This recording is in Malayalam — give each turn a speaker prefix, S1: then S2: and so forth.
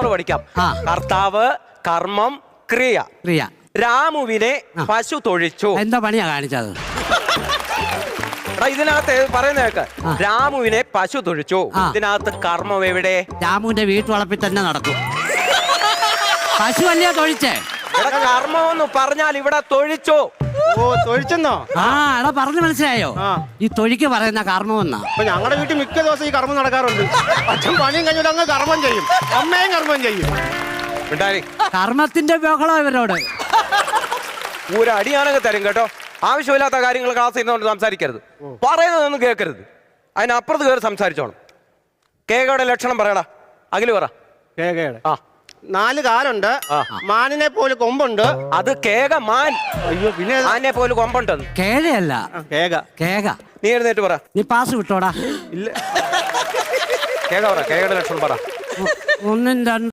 S1: ഗ്രാമർ പഠിക്കാം. കർത്താവ്, കർമ്മം, ക്രിയ.
S2: ക്രിയ.
S1: രാമുവിനെ പശു തൊഴിച്ചു.
S2: എന്താ പണിയാ കാണിച്ചത്?
S1: ഇതിനകത്ത് പറയുന്ന കേക്ക്. രാമുവിനെ പശു തൊഴിച്ചു. ഇതിനകത്ത് കർമ്മം എവിടെ?
S2: രാമുവിന്റെ വീട്ടുവളപ്പിൽ തന്നെ നടക്കും. പശു അല്ലയോ തൊഴിച്ചേ?
S1: കർമ്മം എന്ന് പറഞ്ഞാൽ ഇവിടെ തൊഴിച്ചു.
S3: ഓ, തൊഴിച്ചെന്നോ?
S2: എടാ പറഞ്ഞു മനസ്സിലായോ? ഈ തൊഴിക്ക് പറയുന്ന കർമ്മം എന്നാ.
S3: അപ്പൊ ഞങ്ങളുടെ വീട്ടിൽ മിക്ക ദിവസം ഈ കർമ്മം നടക്കാറുണ്ട്. അച്ഛൻ പണിയും കഴിഞ്ഞാൽ അങ്ങ് കർമ്മം ചെയ്യും, അമ്മയും കർമ്മം ചെയ്യും.
S2: കർമ്മത്തിന്റെ ബഹളം ഇവരോട്.
S1: ഒരു അടിയാണെങ്കിൽ തരും കേട്ടോ. ആവശ്യമില്ലാത്ത കാര്യങ്ങൾ ക്ലാസ് ചെയ്യുന്നതുകൊണ്ട് സംസാരിക്കരുത്. പറയുന്നതൊന്നും കേൾക്കരുത്. അതിനപ്പുറത്ത് കയറി സംസാരിച്ചോണം. കേകയുടെ ലക്ഷണം പറയടാ. അഖില് പറ.
S3: കേകയുടെ 4 കാലുണ്ട്, മാനിനെ പോലെ കൊമ്പുണ്ട്.
S1: അത് കേക മാൻ.
S3: അയ്യോ, പിന്നെ
S1: മാനിനെ പോലെ കൊമ്പുണ്ടെന്ന്.
S2: കേഴയല്ല,
S3: കേക.
S2: കേക.
S1: നീ എഴുന്നേറ്റ് പറ.
S2: നീ പാസ് വിട്ടോടാ.
S1: ഇല്ല, കേക പറ. കേകയുടെ ലക്ഷണം പറ.
S2: 1 2